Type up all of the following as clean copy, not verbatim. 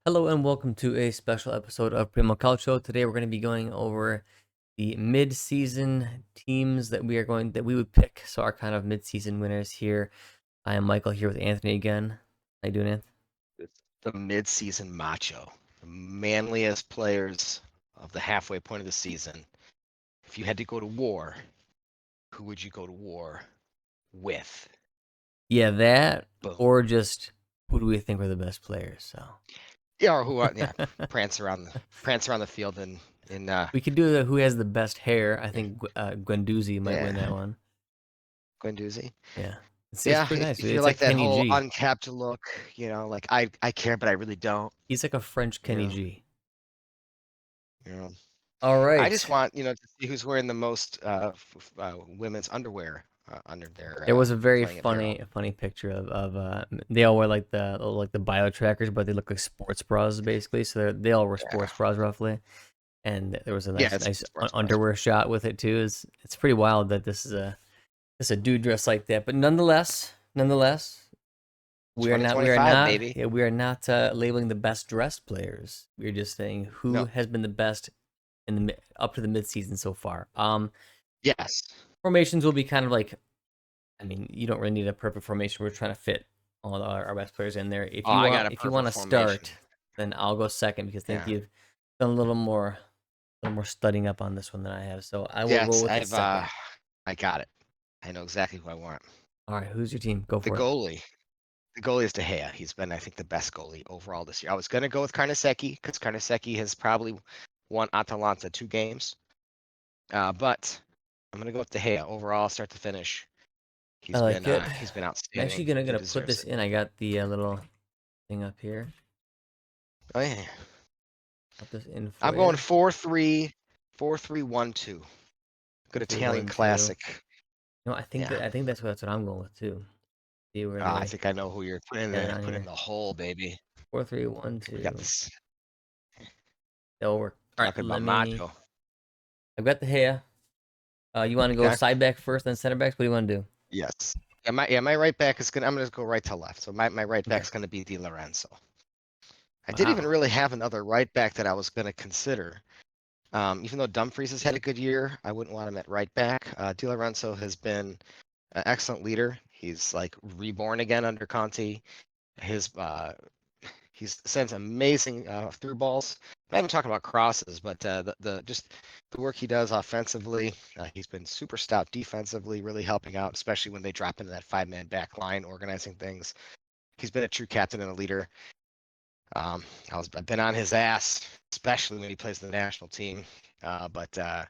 Hello and welcome to a special episode of Primo Calcio. Today we're going to be going over the mid-season teams that we would pick. So our kind of mid-season winners here. I am Michael here with Anthony again. How you doing, Anthony? It's the mid-season macho, the manliest players of the halfway point of the season. If you had to go to war, who would you go to war with? Yeah, that Boom. or just who do we think were the best players? So Yeah, or who? Yeah, prance around the field in we could do the who has the best hair. I think Guendouzi might win that yeah, one. Guendouzi. Yeah, it's Yeah, pretty nice. if you're It's like like that Kenny whole G. uncapped look, like I care, but I really don't. He's like a French You Kenny know, G. you know. All I just right. want to see who's wearing the most women's underwear under their There was a very playing apparel. funny picture of they all wear like the bio trackers, but they look like sports bras basically. So they all wear Yeah, sports bras roughly, and there was a yeah, nice it's sports bras. underwear shot with it too. It's pretty wild that this is a dude dressed like that, but nonetheless, we are 2025, not baby. yeah, we are not labeling the best dressed players. We're just saying who No. has been the best in up to the mid season so far. Yes. Formations will be kind of like, I mean, you don't really need a perfect formation. We're trying to fit all our best players in there. Oh, I got a If you want perfect to formation. start, then I'll go second because I think Yeah. you've done a little more studying up on this one than I have. So I will roll Yes, with the second. I got it. I know exactly who I want. All right, who's your team? Go The for it. goalie. The goalie is De Gea. He's been, I think, the best goalie overall this year. I was gonna go with Carnesecchi because Carnesecchi has probably won Atalanta 2 games. But I'm gonna go with De Gea overall, start to finish. I like it. He's been I'm actually outstanding. gonna He put deserves this it. in. I got the little thing up here. Oh yeah. Put this in for I'm you. going 4-3, 4-3-1-2. Good 4-3-1-2. Italian classic. No, Yeah. I think that's what I'm going with too. See where I they think I know who you're putting got it there. on Put in here. the hole, baby. Four, three, one, We got two. this That'll work. All right, talking about macho. I've got the hair. You want to go Okay. side back first, then center backs? What do you want to do? Yes. My right back is gonna. I'm gonna go right to left. So my right Okay. back's gonna be Di Lorenzo. I didn't even Wow. really have another right back that I was gonna consider. Even though Dumfries has had a good year, I wouldn't want him at right back. Di Lorenzo has been an excellent leader. He's like reborn again under Conte. His He sends amazing through balls. I'm not even talking about crosses, but the just the work he does offensively. He's been super stout defensively, really helping out, especially when they drop into that 5-man back line, organizing things. He's been a true captain and a leader. I've been on his ass, especially when he plays the national team. But I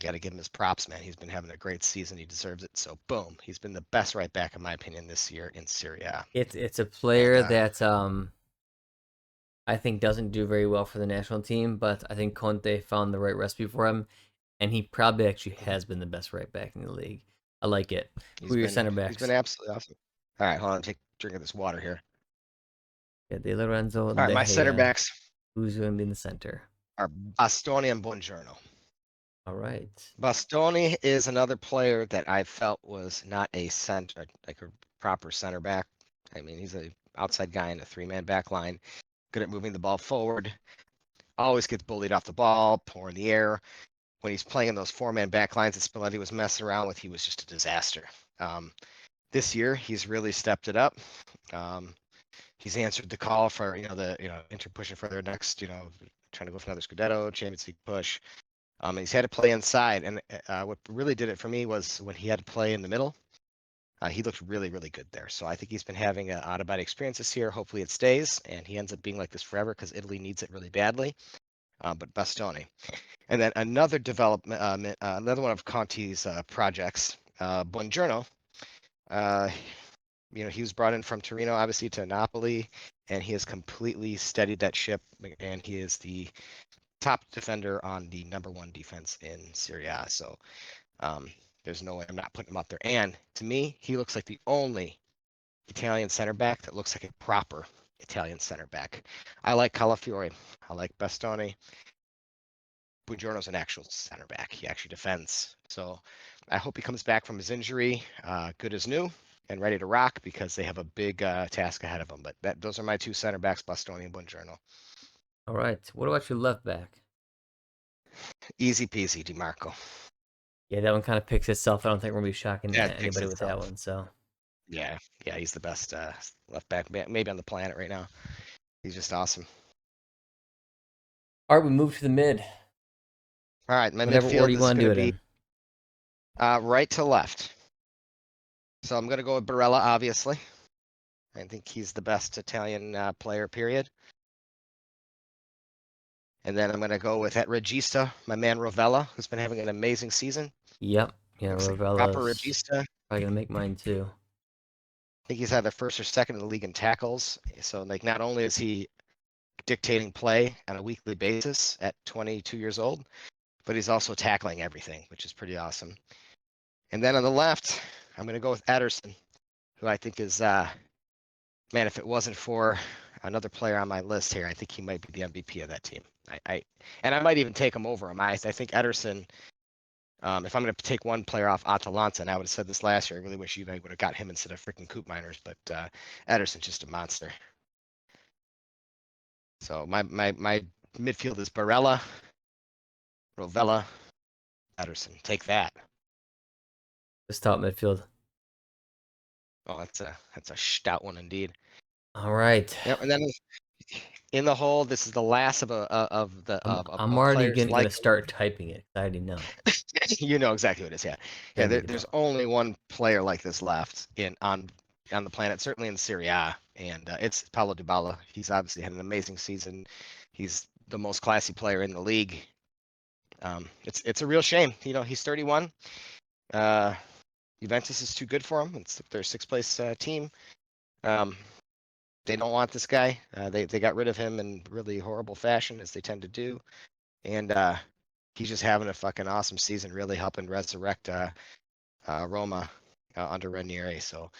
got to give him his props, man. He's been having a great season. He deserves it. So boom, he's been the best right back in my opinion this year in Serie A. It's a And player that I think doesn't do very well for the national team, but I think Conte found the right recipe for him, and he probably actually has been the best right back in the league. I like it. Who are your center he's been backs? absolutely awesome. All right, hold on, take a drink of this water here. Yeah, De Lorenzo, All right, De my center Gea. backs Who's going to be in the center? are Bastoni and Buongiorno. All right. Bastoni is another player that I felt was not a center, like a proper center back. I mean, he's a outside guy in a 3-man back line, good at moving the ball forward, always gets bullied off the ball, poor in the air. When he's playing in those 4-man back lines that Spalletti was messing around with, he was just a disaster. This year, he's really stepped it up. He's answered the call for Inter pushing for their next trying to go for another Scudetto Champions League push. And he's had to play inside, and what really did it for me was when he had to play in the middle. He looked really, really good there. So I think he's been having an out-of-body experience this year. Hopefully it stays, and he ends up being like this forever because Italy needs it really badly. But Bastoni, and then another development, another one of Conti's projects, Buongiorno. Uh, he was brought in from Torino, obviously, to Napoli, and he has completely steadied that ship. And he is the top defender on the #1 defense in Serie A. So there's no way I'm not putting him up there. And to me, he looks like the only Italian center back that looks like a proper Italian center back. I like Calafiore. I like Bastoni. Buongiorno's an actual center back. He actually defends. So I hope he comes back from his injury good as new. and ready to rock because they have a big task ahead of them. But those are my two center backs, Bostoni and Buongiorno. All right. What about your left back? Easy peasy, DiMarco. Yeah, that one kind of picks itself. I don't think we're gonna be shocking That picks anybody with that itself. one. So, Yeah, yeah, he's the best left back maybe on the planet right now. He's just awesome. all right, we move to the mid. All right, my Whatever order midfield you is want to going do to it be in. right to left. So I'm going to go with Barella, obviously. I think he's the best Italian player, period. And then I'm going to go with at Regista, my man Rovella, who's been having an amazing season. Yep. Yeah, Looks like a proper Ravella's Regista. probably gonna make mine too. I think he's either first or second in the league in tackles. So like not only is he dictating play on a weekly basis at 22 years old, but he's also tackling everything, which is pretty awesome. And then on the left, I'm going to go with Ederson, who I think is, man, if it wasn't for another player on my list here, I think he might be the MVP of that team. And I might even take him over him. I think Ederson, if I'm going to take one player off Atalanta, and I would have said this last year, I really wish you would have got him instead of freaking Coop Miners, but Ederson's just a monster. So my midfield is Barella, Rovella, Ederson. Take that. This top midfield. Oh, that's a stout one indeed. All right. Yep, and then in the hole, this is the last of I'm of already players gonna like start typing it. I already know. you know exactly what it is. Yeah, yeah. I know you There's don't. only one player like this left in on the planet, certainly in Serie A, and it's Paulo Dybala. He's obviously had an amazing season. He's the most classy player in the league. It's a real shame. You know, he's 31. Uh, Juventus is too good for him. It's their sixth place team. Um, they don't want this guy. They got rid of him in really horrible fashion, as they tend to do. And he's just having a fucking awesome season, really helping resurrect Roma under Ranieri. So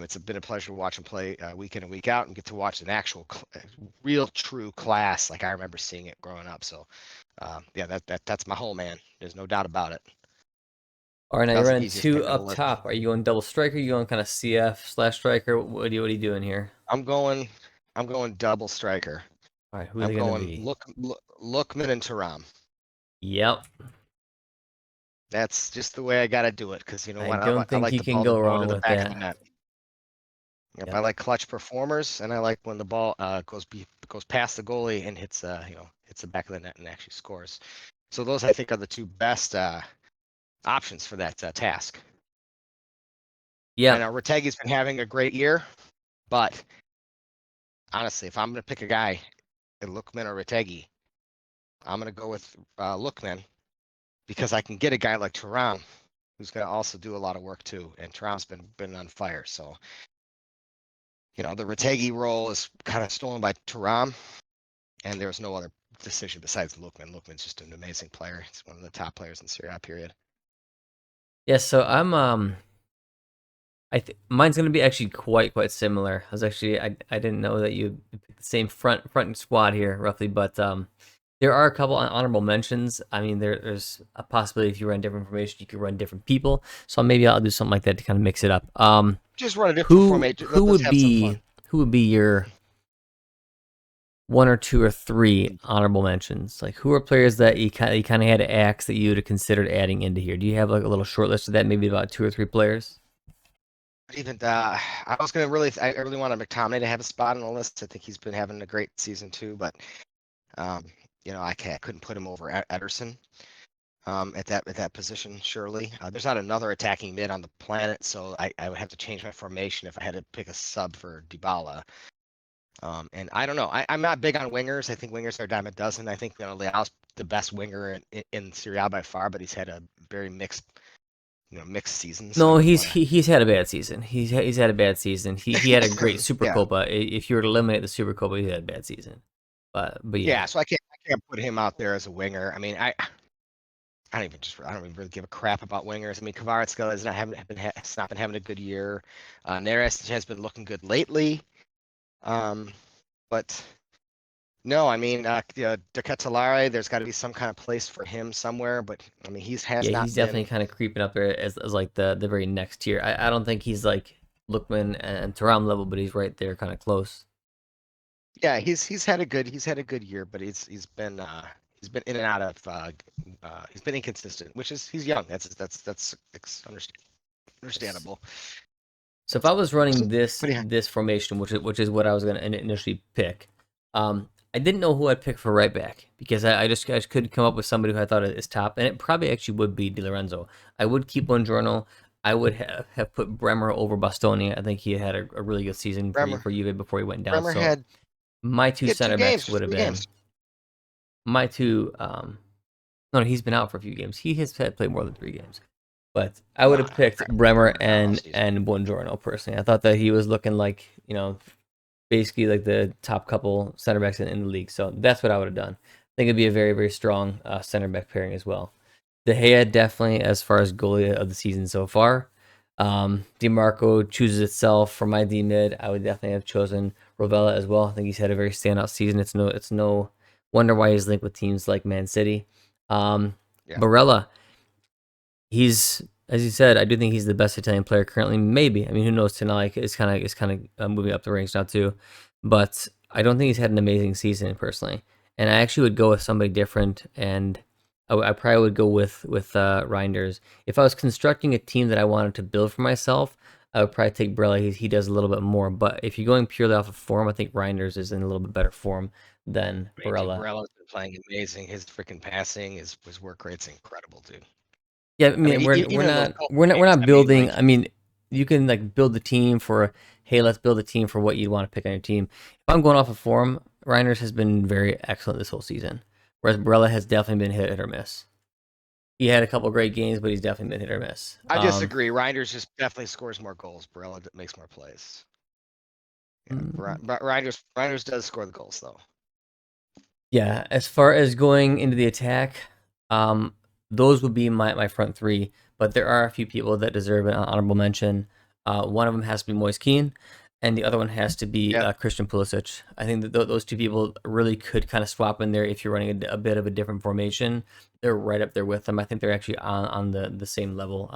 it's been a pleasure to watch him play week in and week out and get to watch an actual, real, true class like I remember seeing it growing up. So yeah, that's my whole man. There's no doubt about it. All right, now That you're was the running easiest two pick on the up list. top. Are you going double striker? Are you going kind of CF/striker? What are you doing here? I'm going, I'm going double striker. All right, who are I'm they gonna going be? Lookman and Thuram. Yep. That's just the way I got to do it because you know I what? don't I think like you the can ball to go go to wrong the with back of the that. net. Yep, I Yep. like clutch performers, and I like when the ball goes past the goalie and hits hits the back of the net and actually scores. So those I think are the two best options for that task. I Yep. know Retegi's been having a great year, but honestly, if I'm going to pick a guy, Lookman or Retegi, I'm going to go with Lookman because I can get a guy like Thuram who's going to also do a lot of work too, and Thuram's been on fire. So you know the Retegi role is kind of stolen by Thuram, and there's no other decision besides Lookman. Lookman's just an amazing player. He's one of the top players in Serie A, period. Yeah. So I'm mine's gonna be actually quite similar. I was actually I didn't know that you picked the same front squad here roughly, but there are a couple honorable mentions. I mean, there's a possibility if you run different information, you could run different people. So maybe I'll do something like that to kind of mix it up. Just run a different Who format. who Let's would have some be fun. who would be your one or two or three honorable mentions? Like who are players that you kind of had to axe that you would have considered adding into here? Do you have like a little short list of that? Maybe about two or three players. Even I was gonna I really wanted McTominay to have a spot on the list. I think he's been having a great season too, but um, you know I couldn't put him over Ederson at that position. Surely, there's not another attacking mid on the planet, so I would have to change my formation if I had to pick a sub for Dybala. And I don't know. I'm not big on wingers. I think wingers are a dime a dozen. I think Leao's the best winger in Serie A by far, but he's had a very mixed season. So I No, wouldn't want to. he's had a bad season. He's had a bad season. He had a great Super Yeah, Copa. If you were to eliminate the Super Copa, he had a bad season. But yeah. yeah, So I can't put him out there as a winger. I mean, I don't even really give a crap about wingers. I mean, Kvaratskhelia has not been having a good year. Neres has been looking good lately. But no, I mean, De Ketelaere, there's got to be some kind of place for him somewhere. But I mean, has yeah, not he's definitely been. kind of creeping up there as like the very next tier. I don't think he's like Lookman and Thuram level, but he's right there, kind of close. Yeah, he's had a good year, but he's been in and out of he's been inconsistent, which is he's young. That's understandable. So if I was running So, this but yeah, this formation, which is what I was going to initially pick, I didn't know who I'd pick for right back because I just couldn't come up with somebody who I thought is top, and it probably actually would be Di Lorenzo. I would keep Buongiorno. I would have put Bremer over Bastoni. I think he had a really good season Bremer for Juve before he went down. Bremer So had my two he had two center games, backs would just have 3 games. been my two. No, he's been out for a few games. He has had played more than 3 games. But I would No, have picked Bremer Bremer's out all season. and Buongiorno personally. I thought that he was looking like, basically like the top couple center backs in the league. So that's what I would have done. I think it'd be a very, very strong center back pairing as well. De Gea definitely as far as goalie of the season so far. DiMarco chooses itself for my D mid. I would definitely have chosen Rovella as well. I think he's had a very standout season. It's no wonder why he's linked with teams like Man City. Yeah, Barella, he's, as you said, I do think he's the best Italian player currently. Maybe, I mean, who knows? Tonight is kind of moving up the ranks now too, but I don't think he's had an amazing season personally. And I actually would go with somebody different, and I probably would go with Reinders. If I was constructing a team that I wanted to build for myself, I would probably take Brella. He does a little bit more, but if you're going purely off of form, I think Reinders is in a little bit better form than I mean, dude, Barella. Barella's been playing amazing. His freaking passing, his work rate's incredible, dude. Yeah, I I mean, mean, we're even we're in those not couple we're not we're games, not I mean, building. like, I mean, you can like build the team for, hey, let's build a team for what you want to pick on your team. If I'm going off of form, Reiners has been very excellent this whole season, whereas Barella has definitely been hit or miss. He had a couple great games, but he's definitely been hit or miss. I disagree. Reinders just definitely scores more goals. Barella makes more plays. Yeah, Mm, Reinders does score the goals though. Yeah, as far as going into the attack, um, those would be my front three. But there are a few people that deserve an honorable mention. One of them has to be Moise Keane, and the other one has to be Yep. Christian Pulisic. I think that those two people really could kind of swap in there if you're running a bit of a different formation. They're right up there with them. I think they're actually on the same level.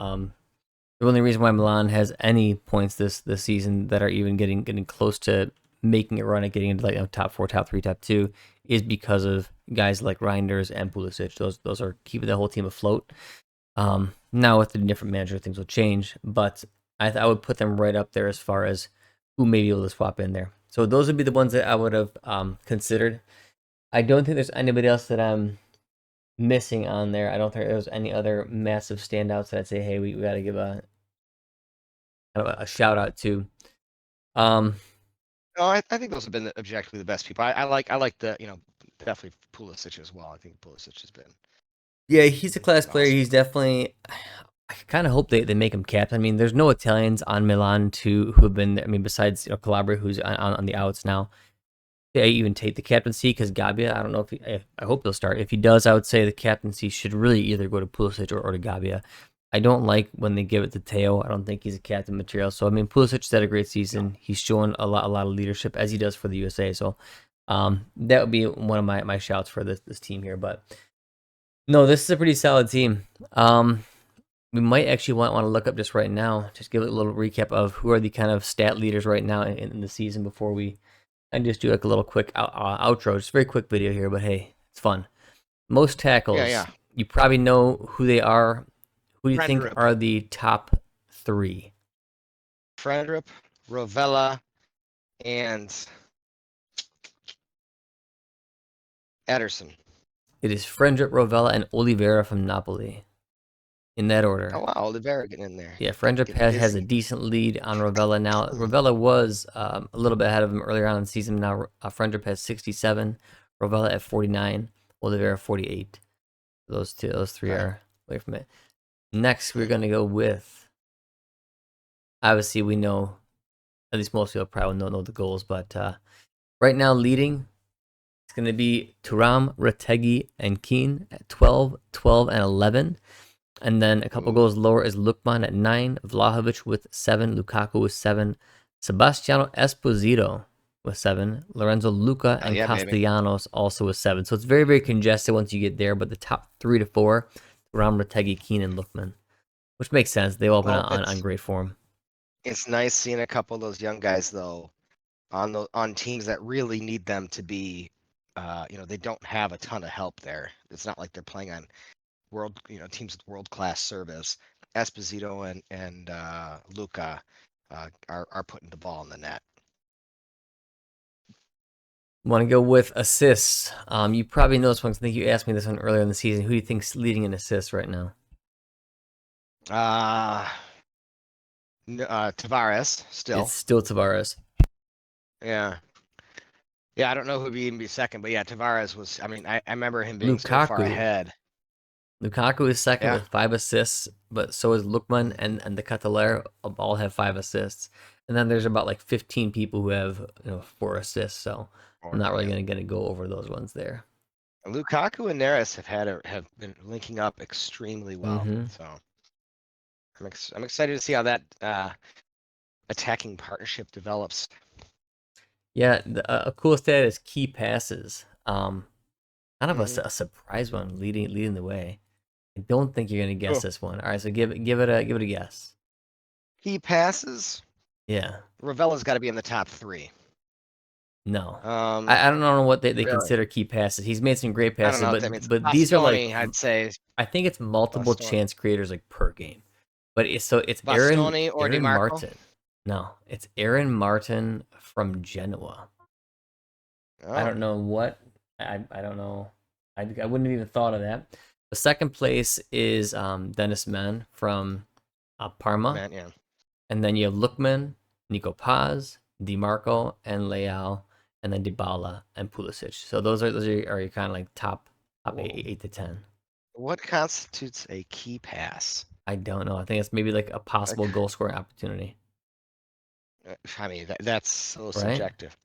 The only reason why Milan has any points this season that are even getting close to making a run at getting into like top four, top three, top two is because of guys like Reinders and Pulisic. Those are keeping the whole team afloat. Now with the different manager, things will change, but I would put them right up there as far as who may be able to swap in there. So those would be the ones that I would have considered. I don't think there's anybody else that I'm missing on there. I don't think there's any other massive standouts that I'd say, hey, we got to give a shout out to. Um, No, I think those have been objectively the best people. I like the definitely Pulisic as well. I think Pulisic has yeah, he's a class been player. awesome. He's definitely. I kind of hope they make him captain. I mean, there's no Italians on Milan who have been. I mean, besides Calabria, who's on the outs now. They even take the captaincy because Gabbia. I don't know if I hope he'll start. If he does, I would say the captaincy should really either go to Pulisic or to Gabbia. I don't like when they give it to Teo. I don't think he's a captain material. So I mean, Pulisic had a great No, season. He's shown a lot of leadership as he does for the USA. So that would be one of my shouts for this team here. But no, this is a pretty solid team. We might actually want to look up just right now, just give it a little recap of who are the kind of stat leaders right now in the season before we and just do like a little quick outro. Just a very quick video here, but hey, it's fun. Most yeah, tackles, yeah. you probably know who they are. Who do you think Friendrip, are the top three? Friendrip, Rovella, and Ederson. It is Frendrip, Rovella, and Oliveira from Napoli. In that Oh order. wow, Oliveira getting in there, Yeah, Frendrip getting has a busy. decent lead on Rovella now. Rovella was a little bit ahead of him earlier on in the season. Now Frendrip has 67, Rovella at 49, Oliveira 48. Those three All right. are away from it. Next, we're gonna go with. Obviously, we know at least most people probably know the goals, but right now leading it's gonna be Turam, Retegi, and Keane at 12, 12, and 11. And then a couple Ooh. goals lower is Lukman at 9, Vlahovic with 7, Lukaku with 7, Sebastiano Esposito with 7, Lorenzo Luca Hell and yeah, baby. Castellanos also with 7. So it's very, very congested once you get there, but the top 3 to 4, Ram, Retegi, Keane, and Lukman, which makes sense. They all been Well, on great form. It's nice seeing a couple of those young guys though on teams that really need them to be. They don't have a ton of help there. It's not like they're playing on teams with world class service. Esposito and Luca are putting the ball in the net. Want to go with assists? You probably know this one. I think you asked me this one earlier in the season. Who do you think's leading in assists right now? Uh, Tavares It's still. still Tavares. Yeah. Yeah, I don't know who'd even be second, but yeah, Tavares was. I mean, I remember him being so far Lukaku. ahead. Lukaku is second Yeah. with 5 assists, but so is Lookman and the Cataler all have 5 assists. And then there's about like 15 people who have 4 assists. So I'm Or not really yeah. going to go over those ones there. Lukaku and Neres have been linking up extremely well. Mm-hmm. So I'm excited to see how that attacking partnership develops. Yeah, a cool stat is key passes. Kind of Hmm. a surprise one leading the way. I don't think you're gonna guess Oh, this one. All right, so give it a guess. he passes. Yeah, Ravella's got to be in the top three. no, Um, I don't know what they really, consider key passes. He's made some great I don't passes, know what but that means. these are like Bastoni, I'd say I think it's multiple Bastoni, chance creators like per game. But it's Aaron Bastoni or Aaron DiMarco. Martin. No, it's Aaron Martin from Genoa. I Oh, don't know what I don't know. I wouldn't have even thought of that. The second place is Dennis Mann from Parma, man, yeah. and then you have Lookman, Nico Paz, DiMarco, and Leal, and then Dybala and Pulisic. So those are your kind of like top Whoa. eight to 10. What constitutes a key pass? I don't know. I think it's maybe like a Like, possible goal scoring opportunity, I mean, that's so right? subjective.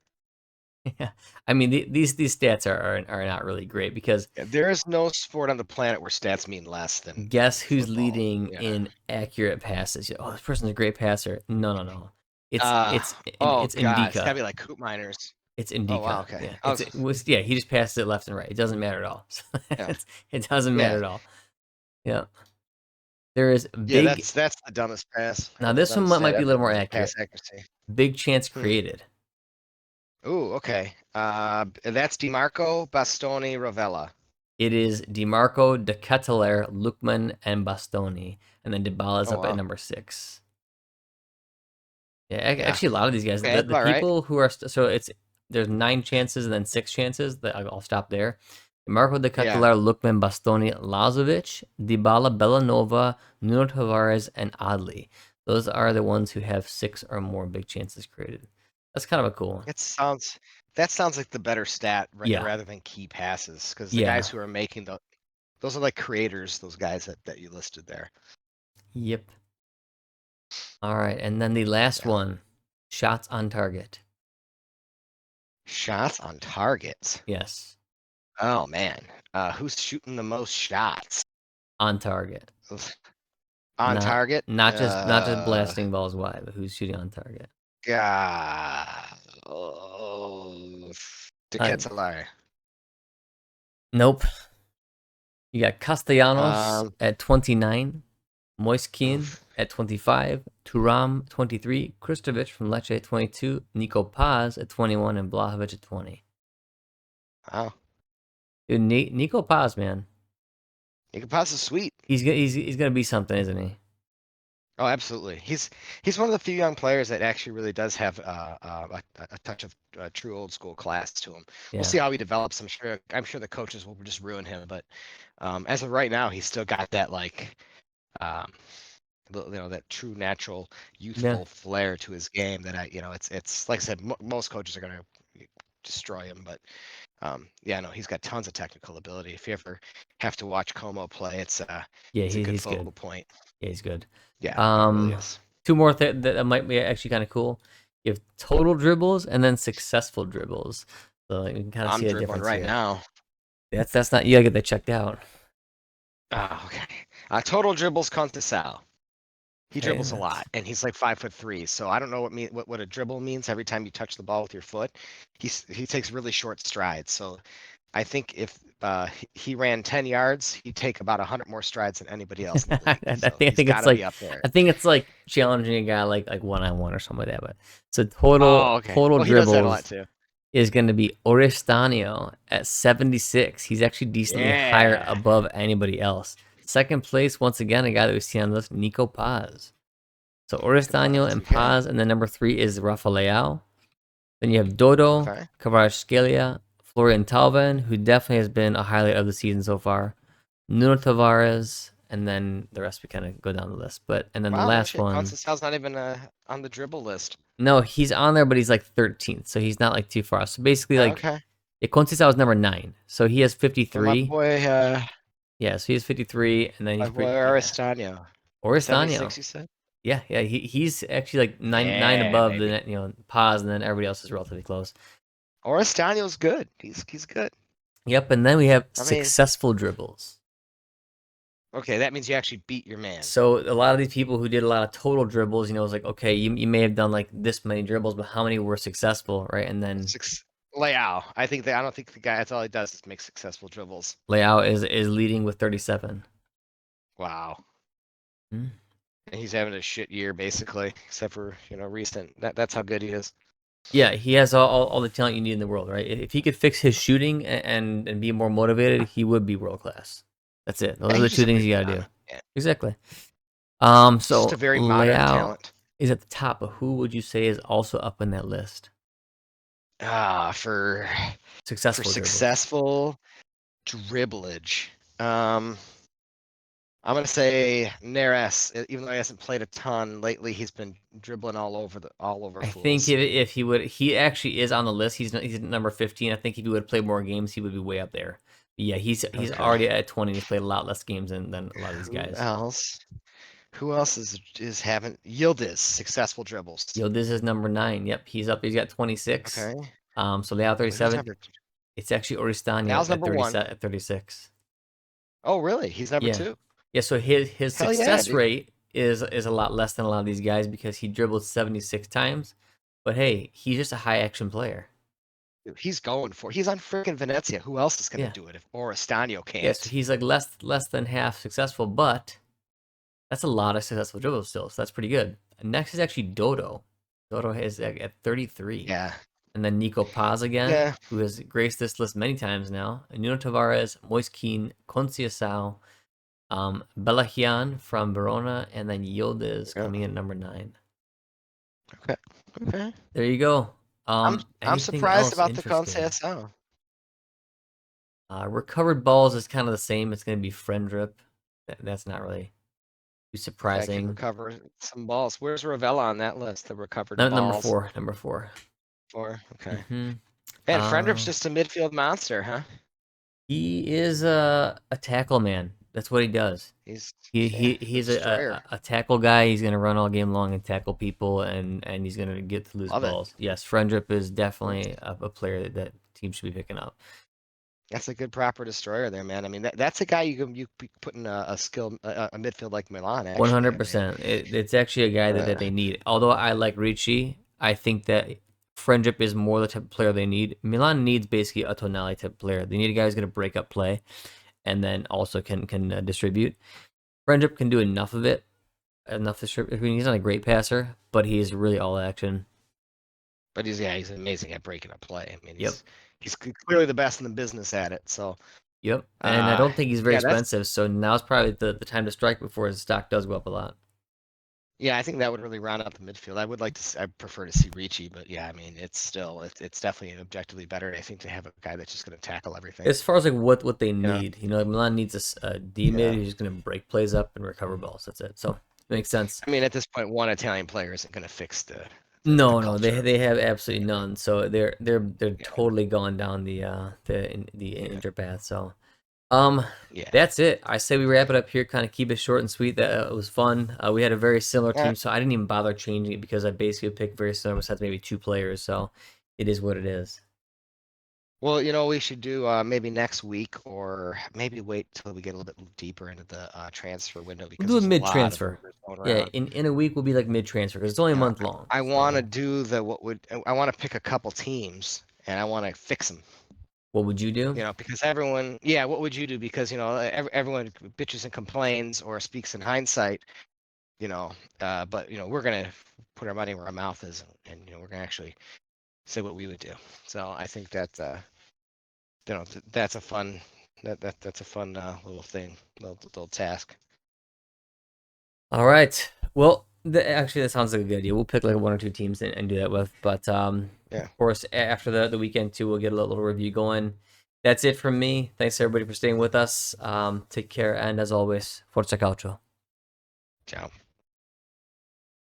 Yeah. I mean these stats are not really great because Yeah, there is no sport on the planet where stats mean less guess than who's football. leading Yeah. in accurate passes? Oh, this person's a great passer. No, no, no. It's Uh, it's oh it's God, it's gotta Indica. be like Coop Miners. It's Oh wow, Indica. okay. Yeah. It was he just passes it left and right. It doesn't matter at all. Yeah, It doesn't matter yeah, at all. Yeah. There is yeah. big That's the dumbest pass. now That's the this one dumbest might stat be a little ever. more Was pass accurate. accuracy. Big chance Hmm. created. Ooh, okay. That's DiMarco, Bastoni, Rovella. It is DiMarco, De Ketelaere, Lookman, and Bastoni. And then Dybala is Oh up at wow. number 6. Yeah, Yeah. actually, a lot of these guys, Okay, the, that's the about right. people who are so there's 9 chances and then 6 chances. That I'll stop there. Marco De Yeah. Ketelaere, Lookman, Bastoni, Lazovic, Dybala, Bellanova, Nuno Tavares, and Adli. Those are the ones who have 6 or more big chances created. That's kind of a cool one. That sounds like the better stat Yeah, rather than key passes because the guys yeah, who are making those are like creators. Those guys that you listed there. yep. All right, and then the last Yeah. one, shots on target. Shots on targets. Yes, Oh man, who's shooting the most shots on target. on Not target? not just blasting balls wide, but who's shooting on target. God, oh, De Uh, Ketelaere. nope. You got Castellanos Um, at 29, Moiskin oof. at 25, Turam 23, Kristovic from Lecce at 22, Nico Paz at 21, and Blahovic at 20. Wow, Dude, Nico Paz, man, you can pass is sweet. he's gonna be something, isn't he? Oh, absolutely. He's one of the few young players that actually really does have a touch of true old school class to him. We'll Yeah, see how he develops. I'm sure the coaches will just ruin him, but as of right now, he's still got that like um, that true natural yeah, youthful flair to his game that it's like I said, most coaches are gonna destroy him, but yeah, no, he's got tons of technical ability. If you ever have to watch Como play, yeah. it's a good He's good. focal point. Yeah, he's good. Yeah, no, it really Um, is. two more that might be actually kind of cool. You have total dribbles and then successful dribbles. So you can kind of I'm see a dribbling difference right here. now. That's not you gotta get that checked out. Oh, okay. Total dribbles Contessal. He Okay, dribbles a lot, and he's like 5'3". So I don't know what a dribble means. Every time you touch the ball with your foot, he takes really short strides. So I think if he ran 10 yards, he'd take about 100 more strides than anybody else in the league. So I he's think got it's to be like up there. I think it's like challenging a guy like one on one or something like that. But so total Oh, okay. total Well, he does that a lot dribbles too. is going to be Oristanio at 76. He's actually decently higher Yeah. above anybody else. Second place, once again, a guy that we see on this, Nico Paz. So Nico Oristano Paz. and Okay. Paz, and then number 3 is Rafael. Then you have Dodo, Okay. Kvaratskhelia, Florian Thauvin, who definitely has been a highlight of the season so far. Nuno Tavares, and then the rest we kind of go down the list. But and then the Wow, no last shit. one, Conceição's not even on the dribble list. no, he's on there, but he's like 13th, so he's not like too far. So basically, like Okay. Conceição is number 9, so he has Well, my 53. boy, Yeah, so he has 53, and then my he's boy pretty, yeah. Aristano. 76, Oristano, you said? yeah, he's actually like nine Yeah, above the baby. Paz, and then everybody else is relatively close. Oristano's good. He's good. Yep, and then we have I mean, successful dribbles. okay, that means you actually beat your man. So a lot of these people who did a lot of total dribbles, it's like, okay, you may have done like this many dribbles, but how many were successful, right? And then Six Leao. I don't think the guy. That's all he does is make successful dribbles. Leao is leading with 37. Wow. Hmm. And he's having a shit year basically, except for recent. That's how good he is. Yeah, he has all the talent you need in the world, right? If he could fix his shooting and be more motivated, he would be world class. That's it. Those Yeah, are the he's two just a things very you good gotta do. talent. Yeah, Exactly. he's just a So very modern Leao talent. is at the top, but who would you say is also up in that list? Ah, for Successful dribbles. successful dribblage. Um, I'm gonna say Neres. Even though he hasn't played a ton lately, he's been dribbling all over I think fools. if he would, he actually is on the list. He's at number 15. I think if he would play more games, he would be way up there. But yeah, he's Okay. already at 20. He's played a lot less games than a lot of these Who guys. else? Who else is having Yildiz successful dribbles? Yo, this is number 9. Yep, he's up. He's got 26. Okay. So Leao Who's 37. number? It's actually Oristano Al's at number 1. 37 at 36. Oh, really? He's number Yeah, 2. yeah. So his Hell yeah, success dude. rate is a lot less than a lot of these guys because he dribbled 76 times. But hey, he's just a high action player. Dude, he's going for. He's on freaking Venezia. Who else is gonna Yeah, do it if Oristano yeah. So can't? he's like less than half successful, but that's a lot of successful dribbles still. So that's pretty good. Next is actually Dodo. Dodo is at 33. Yeah. And then Nico Paz again, Yeah. who has graced this list many times now. Nuno Tavares, Moise Kean, Conceição, Belahian from Verona, and then Yildiz Yeah. coming in at number 9. Okay. Okay. There you go. I'm Anything surprised else about the interesting? Conceição. Recovered balls is kind of the same. It's going to be Frendrip. That's not really too Guy can surprising. recover some balls. Where's Ravella on that list? The recovered No, number balls 4. Number 4. for. Okay. Mm-hmm. Man, Frendrip's just a midfield monster, huh? He is a tackle man. That's what he does. He's a He's destroyer. a tackle guy. He's gonna run all game long and tackle people, and he's gonna get to loose Love it. balls. Yes, Frendrip is definitely a player that team should be picking up. That's a good proper destroyer there, man. I mean, that's a guy you put in a skill a midfield like Milan. One Actually, hundred I mean, percent. It's actually a guy that uh, they need. Although I like Ricci, I think that Frendrip is more the type of player they need. Milan needs basically a Tonali type of player. They need a guy who's gonna break up play, and then also can distribute. Frendrip can do enough of it, enough distribute. I mean, he's not a great passer, but he's really all action. but he's amazing at breaking up play. I mean, Yep. he's clearly the best in the business at it. So, Yep, and I uh, don't think he's very yeah, that's expensive, so now's probably the time to strike before his stock does go up a lot. yeah. I think that would really round out the midfield. I would like to. I prefer to see Ricci, but yeah, I mean, it's definitely objectively better. I think to have a guy that's just going to tackle everything. As far as like what they You know? need, Milan needs a D mid Yeah. who's just gonna break plays up and recover balls. That's it. So it makes sense. I mean, at this point, one Italian player isn't going to fix the No, culture. they have absolutely none. So they're Yeah. totally going down the Yeah. injured path. So Um, Yeah. that's it. I say we wrap it up here. Kind of keep it short and sweet. That was fun. We had a very similar Uh, team, so I didn't even bother changing it because I basically picked very similar besides maybe 2 players. So it is what it is. well, we should do maybe next week, or maybe wait till we get a little bit deeper into the transfer window We'll because do a there's a mid lot of transfer. rumors going Yeah, around. in a week we'll be like mid transfer because it's only a You know, month long. I want to So do I want to pick a couple teams and I want to fix them. What would you do? Because everyone, yeah, what would you do? Because, everyone bitches and complains or speaks in hindsight, but, we're going to put our money where our mouth is, and, we're going to actually say what we would do. So I think that, that's a fun, that's a fun little thing, little task. All right. Well, actually, that sounds like a good idea. We'll pick like one or two teams and do that with. But Yeah. of course, after the weekend too, we'll get a little review going. That's it from me. Thanks everybody for staying with us. Take care, and as always, Forza Calcio. Ciao.